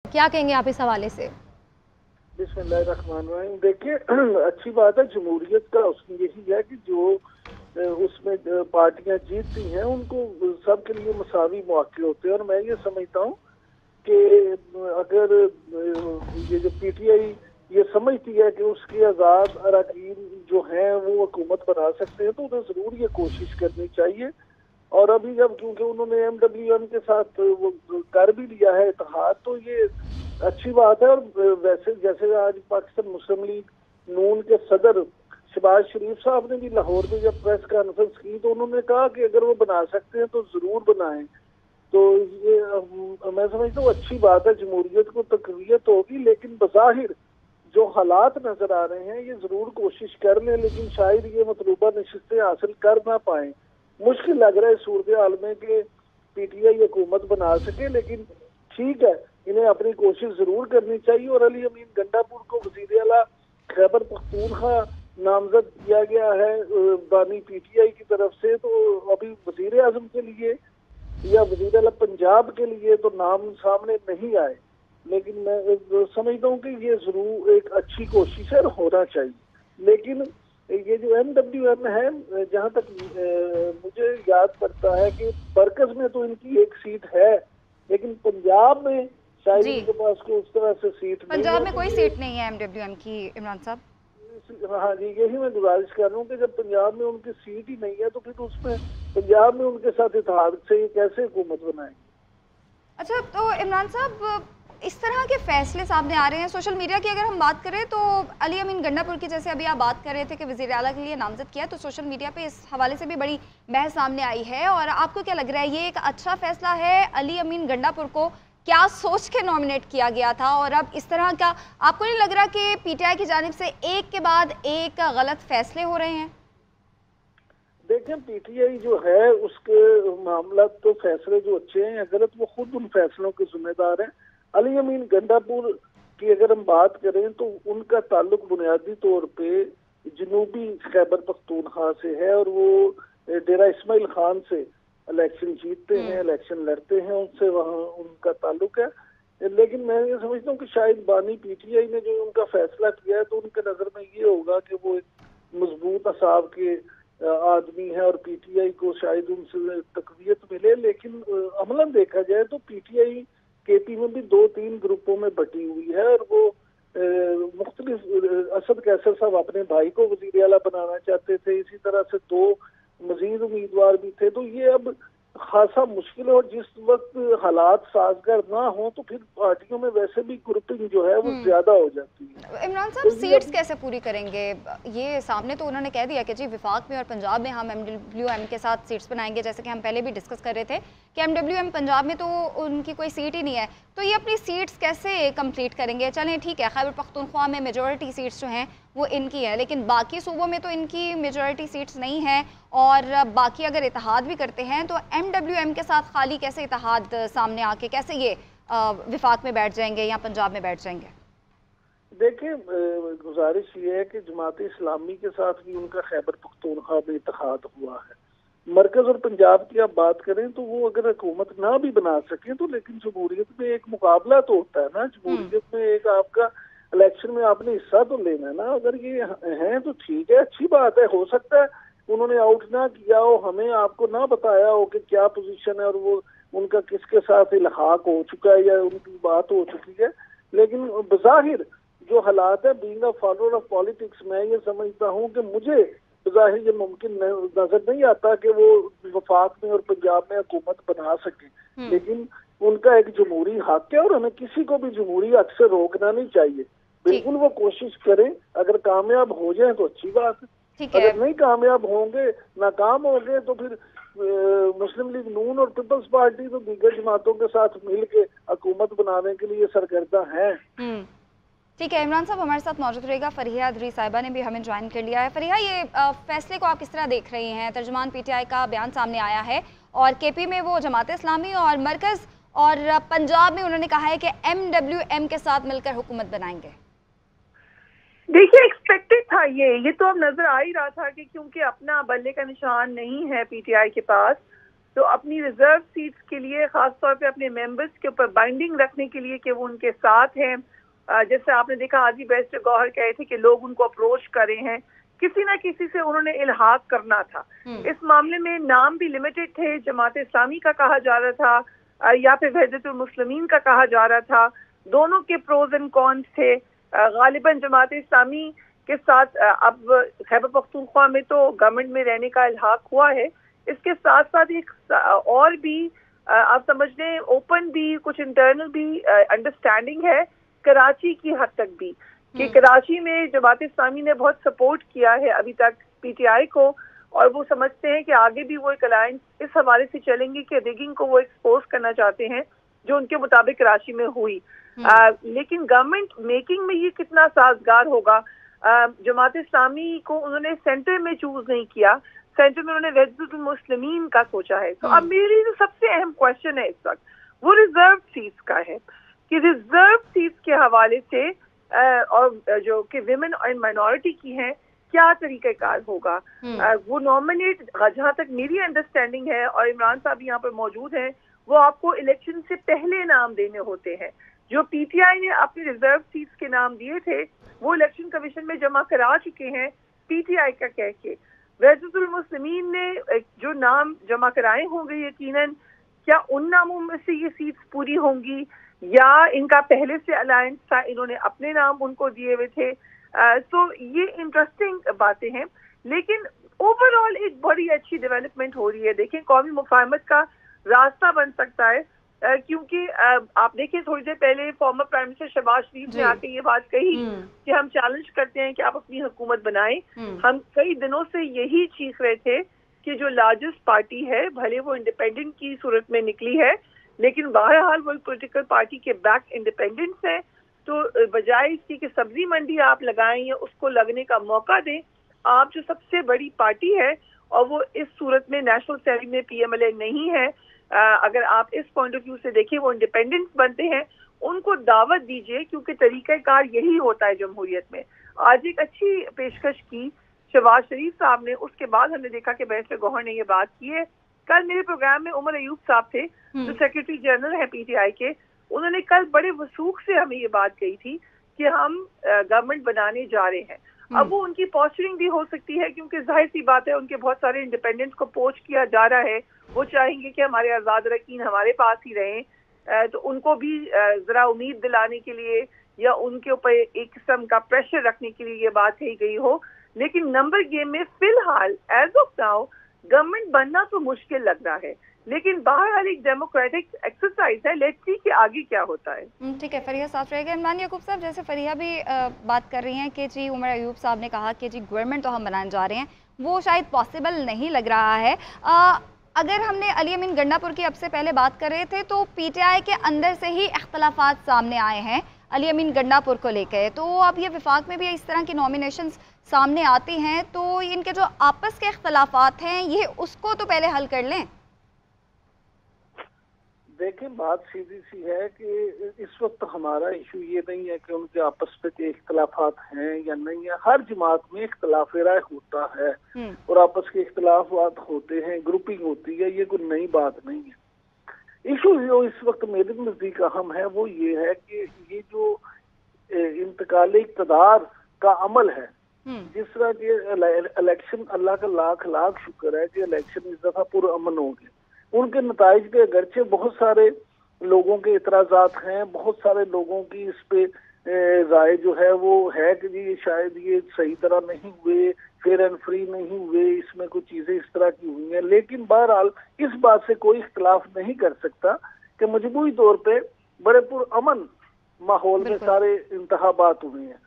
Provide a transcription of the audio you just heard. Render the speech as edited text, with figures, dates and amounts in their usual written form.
کیا کہیں گے آپ اس حوالے سے؟ بسم اللہ الرحمن الرحیم. دیکھیے اچھی بات ہے, جمہوریت کا اس میں یہی ہے کہ جو اس میں پارٹیاں جیتتی ہیں ان کو سب کے لیے مساوی مواقع ہوتے ہیں, اور میں یہ سمجھتا ہوں کہ اگر یہ جو پی ٹی آئی یہ سمجھتی ہے کہ اس کے آزاد اراکین جو ہیں وہ حکومت بنا سکتے ہیں تو انہیں ضرور یہ کوشش کرنی چاہیے. اور ابھی جب کیونکہ انہوں نے ایم ڈبلیو ایم کے ساتھ وہ کر بھی لیا ہے اتحاد, تو یہ اچھی بات ہے. اور ویسے جیسے آج پاکستان مسلم لیگ نون کے صدر شہباز شریف صاحب نے بھی لاہور میں جب پریس کانفرنس کی تو انہوں نے کہا کہ اگر وہ بنا سکتے ہیں تو ضرور بنائیں. تو یہ میں سمجھتا ہوں اچھی بات ہے, جمہوریت کو تقویت ہوگی, لیکن بظاہر جو حالات نظر آ رہے ہیں یہ ضرور کوشش کر لیں, لیکن شاید یہ مطلوبہ نشستیں حاصل کر نہ پائیں. مشکل لگ رہا ہے صورتحال میں کہ پی ٹی آئی حکومت بنا سکے, لیکن ٹھیک ہے انہیں اپنی کوشش ضرور کرنی چاہیے. اور علی امین گنڈا پور کو وزیر اعلیٰ خیبر پختونخوا نامزد کیا گیا ہے بانی پی ٹی آئی کی طرف سے, تو ابھی وزیر اعظم کے لیے یا وزیر اعلیٰ پنجاب کے لیے تو نام سامنے نہیں آئے, لیکن میں سمجھتا ہوں کہ یہ ضرور ایک اچھی کوشش ہے اور ہونا چاہیے. لیکن یہ جو ایم ڈبلیو ایم ہے, جہاں تک مجھے یاد پڑتا ہے کہ مرکز میں تو ان کی ایک سیٹ ہے, لیکن پنجاب میں شاید جی, ان کے پاس کوئی اس طرح سے سیٹ نہیں پنجاب ہے. میں تو کوئی یہ سیٹ نہیں ہے ایم ڈبلیو ایم کی عمران صاحب. ہاں جی, یہی میں گزارش کر رہا ہوں کہ جب پنجاب میں ان کی سیٹ ہی نہیں ہے تو پھر اس میں پنجاب میں ان کے ساتھ اتحاد سے کیسے حکومت بنائیں گے؟ اچھا, تو عمران صاحب اس طرح کے فیصلے سامنے آ رہے ہیں سوشل میڈیا کی اگر ہم بات کریں تو علی امین گنڈا پور کی جیسے ابھی آپ بات کر رہے تھے کہ وزیر اعلیٰ کے لیے نامزد کیا, تو سوشل میڈیا پہ اس حوالے سے بھی بڑی بحث سامنے آئی ہے. اور آپ کو کیا لگ رہا ہے یہ ایک اچھا فیصلہ ہے علی امین گنڈا پور کو کیا سوچ کے نامنیٹ کیا گیا تھا, اور اب اس طرح کا آپ کو نہیں لگ رہا کہ پی ٹی آئی کی جانب سے ایک کے بعد ایک غلط فیصلے ہو رہے ہیں؟ دیکھیں پی ٹی آئی جو ہے اس کے معاملات تو فیصلے جو اچھے ہیں یا غلط وہ خود ان فیصلوں کے ذمہ دار ہیں. علی امین گنڈا پور کی اگر ہم بات کریں تو ان کا تعلق بنیادی طور پہ جنوبی خیبر پختونخوا سے ہے, اور وہ ڈیرہ اسماعیل خان سے الیکشن جیتتے ہیں, الیکشن لڑتے ہیں, ان سے وہاں ان کا تعلق ہے. لیکن میں یہ سمجھتا ہوں کہ شاید بانی پی ٹی آئی نے جو ان کا فیصلہ کیا ہے تو ان کے نظر میں یہ ہوگا کہ وہ ایک مضبوط اعصاب کے آدمی ہے اور پی ٹی آئی کو شاید ان سے تقویت ملے. لیکن عملاً دیکھا جائے تو پی ٹی آئی کے پی میں بھی 2-3 گروپوں میں بٹی ہوئی ہے, اور وہ مختلف اسد قیصر صاحب اپنے بھائی کو وزیر اعلیٰ بنانا چاہتے تھے, اسی طرح سے 2 مزید امیدوار بھی تھے. تو یہ اب خاصا مشکل ہے, اور جس وقت حالات سازگار نہ ہوں تو پھر پارٹیوں میں ویسے بھی گروپنگ جو ہے وہ زیادہ ہو جاتی ہے. عمران صاحب تو یہ اب سیٹس کیسے پوری کریں گے؟ یہ سامنے تو انہوں نے کہہ دیا کہ جی وفاق میں اور پنجاب میں ہم ایم ڈبلیو ایم کے ساتھ سیٹس بنائیں گے, جیسے کہ ہم پہلے بھی ڈسکس کر رہے تھے کہ ایم ڈبلیو ایم پنجاب میں تو ان کی کوئی سیٹ ہی نہیں ہے, تو یہ اپنی سیٹس کیسے کمپلیٹ کریں گے؟ چلیں ٹھیک ہے, خیبر پختونخوا میں میجورٹی سیٹس جو ہیں وہ ان کی ہیں, لیکن باقی صوبوں میں تو ان کی میجورٹی سیٹس نہیں ہیں, اور باقی اگر اتحاد بھی کرتے ہیں تو ایم ڈبلیو ایم کے ساتھ خالی کیسے اتحاد سامنے آ کے کیسے یہ وفاق میں بیٹھ جائیں گے یا پنجاب میں بیٹھ جائیں گے؟ دیکھیں گزارش یہ ہے کہ جماعت اسلامی کے ساتھ بھی ان کا خیبر پختونخوا میں اتحاد ہوا ہے. مرکز اور پنجاب کی آپ بات کریں تو وہ اگر حکومت نہ بھی بنا سکیں تو لیکن جمہوریت میں ایک مقابلہ تو ہوتا ہے نا, جمہوریت میں ایک آپ کا الیکشن میں آپ نے حصہ تو لینا ہے نا. اگر یہ ہیں تو ٹھیک ہے, اچھی بات ہے, ہو سکتا ہے انہوں نے آؤٹ نہ کیا ہو, ہمیں آپ کو نہ بتایا ہو کہ کیا پوزیشن ہے اور وہ ان کا کس کے ساتھ الحاق ہو چکا ہے یا ان کی بات ہو چکی ہے. لیکن بظاہر جو حالات ہے being a follower of politics, میں یہ سمجھتا ہوں کہ مجھے بظاہر یہ ممکن نظر نہیں آتا کہ وہ وفاق میں اور پنجاب میں حکومت بنا سکیں, لیکن ان کا ایک جمہوری حق ہے اور ہمیں کسی کو بھی جمہوری حق سے روکنا نہیں چاہیے. بالکل وہ کوشش کریں, اگر کامیاب ہو جائیں تو اچھی بات ہے, اگر نہیں کامیاب ہوں گے ناکام ہوں گے تو پھر مسلم لیگ نون اور پیپلز پارٹی تو دیگر جماعتوں کے ساتھ مل کے حکومت بنانے کے لیے سرگردہ ہیں. ٹھیک ہے, عمران صاحب ہمارے ساتھ موجود رہے گا. فریحہ ادری صاحبہ نے بھی ہمیں جوائن کر لیا ہے. فریحہ, یہ فیصلے کو آپ کس طرح دیکھ رہی ہیں؟ ترجمان پی ٹی آئی کا بیان سامنے آیا ہے اور کے پی میں وہ جماعت اسلامی اور مرکز اور پنجاب میں انہوں نے کہا ہے کہ ایم ڈبلیو ایم کے ساتھ مل کر حکومت بنائیں گے. دیکھیے ایکسپیکٹڈ تھا یہ تو اب نظر آ ہی رہا تھا کہ کیونکہ اپنا بلے کا نشان نہیں ہے پی ٹی آئی کے پاس, تو اپنی ریزرو سیٹس کے لیے خاص طور پہ اپنے ممبرس کے اوپر بائنڈنگ رکھنے کے لیے کہ وہ ان کے ساتھ ہیں. جیسے آپ نے دیکھا آج ہی بیرسٹر گوہر کہے تھے کہ لوگ ان کو اپروچ کر رہے ہیں, کسی نہ کسی سے انہوں نے الحاق کرنا تھا. اس معاملے میں نام بھی لمیٹڈ تھے, جماعت اسلامی کا کہا جا رہا تھا یا پھر وحدت المسلمین کا کہا جا رہا تھا. دونوں کے پروز اینڈ کونس تھے. غالباً جماعت اسلامی کے ساتھ اب خیبر پختونخوا میں تو گورنمنٹ میں رہنے کا الحاق ہوا ہے, اس کے ساتھ ساتھ ایک اور بھی آپ سمجھ لیں اوپن بھی کچھ انٹرنل بھی انڈرسٹینڈنگ ہے کراچی کی حد تک بھی, کہ کراچی میں جماعت اسلامی نے بہت سپورٹ کیا ہے ابھی تک پی ٹی آئی کو, اور وہ سمجھتے ہیں کہ آگے بھی وہ ایک الائنس اس حوالے سے چلیں گی کہ ریگنگ کو وہ ایکسپوز کرنا چاہتے ہیں جو ان کے مطابق کراچی میں ہوئی. لیکن گورنمنٹ میکنگ میں یہ کتنا سازگار ہوگا. جماعت اسلامی کو انہوں نے سینٹر میں چوز نہیں کیا, سینٹر میں انہوں نے وحدت المسلمین کا سوچا ہے. تو اب میری جو سب سے اہم کوشچن ہے اس وقت وہ ریزرو سیٹس کا ہے کہ ریزرو سیٹس کے حوالے سے اور جو کہ ویمن اور مائنورٹی کی ہیں کیا طریقہ کار ہوگا. وہ نامنیٹ جہاں تک میری انڈرسٹینڈنگ ہے, اور عمران صاحب یہاں پر موجود ہیں, وہ آپ کو الیکشن سے پہلے نام دینے ہوتے ہیں. جو پی ٹی آئی نے اپنی ریزرو سیٹس کے نام دیے تھے وہ الیکشن کمیشن میں جمع کرا چکے ہیں پی ٹی آئی کا کہہ کے. وحدت المسلمین نے جو نام جمع کرائے ہوں گے یقیناً, کیا ان ناموں میں سے یہ سیٹس پوری ہوں گی یا ان کا پہلے سے الائنس تھا, انہوں نے اپنے نام ان کو دیے ہوئے تھے. تو یہ انٹرسٹنگ باتیں ہیں, لیکن اوور آل ایک بڑی اچھی ڈیولپمنٹ ہو رہی ہے. دیکھیں قومی مفاہمت کا راستہ بن سکتا ہے, کیونکہ آپ دیکھیں تھوڑی دیر پہلے فارمر پرائم منسٹر شہباز شریف نے آ کے یہ بات کہی کہ ہم چیلنج کرتے ہیں کہ آپ اپنی حکومت بنائیں. ہم کئی دنوں سے یہی چیخ رہے تھے کہ جو لارجسٹ پارٹی ہے بھلے وہ انڈیپینڈنٹ کی صورت میں نکلی ہے, لیکن بہرحال وہ پولیٹیکل پارٹی کے بیک انڈیپینڈنس ہے, تو بجائے اس کی کہ سبزی منڈی آپ لگائیں یا اس کو لگنے کا موقع دیں, آپ جو سب سے بڑی پارٹی ہے اور وہ اس صورت میں نیشنل اسمبلی میں پی ایم ایل اے نہیں ہے, اگر آپ اس پوائنٹ آف ویو سے دیکھیں وہ انڈیپینڈنس بنتے ہیں, ان کو دعوت دیجیے, کیونکہ طریقہ کار یہی ہوتا ہے جمہوریت میں. آج ایک اچھی پیشکش کی شہباز شریف صاحب نے, اس کے بعد ہم نے دیکھا کہ بیرسٹر گوہر نے یہ بات کی ہے. کل میرے پروگرام میں عمر ایوب صاحب تھے جو سیکرٹری جنرل ہیں پی ٹی آئی کے, انہوں نے کل بڑے وثوق سے ہمیں یہ بات کہی تھی کہ ہم گورنمنٹ بنانے جا رہے ہیں. اب وہ ان کی پوسچرنگ بھی ہو سکتی ہے کیونکہ ظاہر سی بات ہے ان کے بہت سارے انڈیپینڈنٹس کو پوچھ کیا جا رہا ہے, وہ چاہیں گے کہ ہمارے آزاد رکین ہمارے پاس ہی رہیں, تو ان کو بھی ذرا امید دلانے کے لیے یا ان کے اوپر ایک قسم کا پریشر رکھنے کے لیے یہ بات کہی گئی ہو. لیکن نمبر گیم میں فی الحال ایز آف ناؤ گورنمنٹ بننا تو مشکل لگ رہا ہے, لیکن بہرحال ایک ڈیموکریٹک ایکسرسائز ہے, لیٹس سی کہ آگے کیا ہوتا ہے. ٹھیک ہے, فریحہ صاحب رہے گا. عمران یعقوب صاحب, جیسے فریحہ بھی بات کر رہی ہیں کہ جی عمر ایوب صاحب نے کہا کہ جی گورنمنٹ تو ہم بنانے جا رہے ہیں, وہ شاید پاسبل نہیں لگ رہا ہے. اگر ہم نے علی امین گنڈا پور کی اب سے پہلے بات کر رہے تھے تو پی ٹی آئی کے اندر سے ہی اختلافات سامنے آئے ہیں علی امین گنڈا پور کو لے کے, تو اب یہ وفاق میں بھی اس طرح کی نامینیشنز سامنے آتی ہیں, تو ان کے جو آپس کے اختلافات ہیں یہ اس کو تو پہلے حل کر لیں. دیکھیں بات سیدھی سی ہے کہ اس وقت ہمارا ایشو یہ نہیں ہے کہ ان کے آپس میں اختلافات ہیں یا نہیں ہے. ہر جماعت میں اختلاف رائے ہوتا ہے اور آپس کے اختلافات ہوتے ہیں, گروپنگ ہوتی ہے, یہ کوئی نئی بات نہیں ہے. ایشو جو اس وقت میرے نزدیک اہم ہے وہ یہ ہے کہ یہ جو انتقال اقتدار کا عمل ہے, جس طرح کہ الیکشن, اللہ کا لاکھ لاکھ شکر ہے کہ الیکشن اس دفعہ پرامن ہو گئے. ان کے نتائج کے اگرچہ بہت سارے لوگوں کے اعتراضات ہیں, بہت سارے لوگوں کی اس پہ رائے جو ہے وہ ہے کہ جی شاید یہ صحیح طرح نہیں ہوئے, فیئر اینڈ فری نہیں ہوئے, اس میں کچھ چیزیں اس طرح کی ہوئی ہیں, لیکن بہرحال اس بات سے کوئی اختلاف نہیں کر سکتا کہ مجموعی طور پہ بڑے پرامن ماحول میں سارے انتخابات ہوئے ہیں.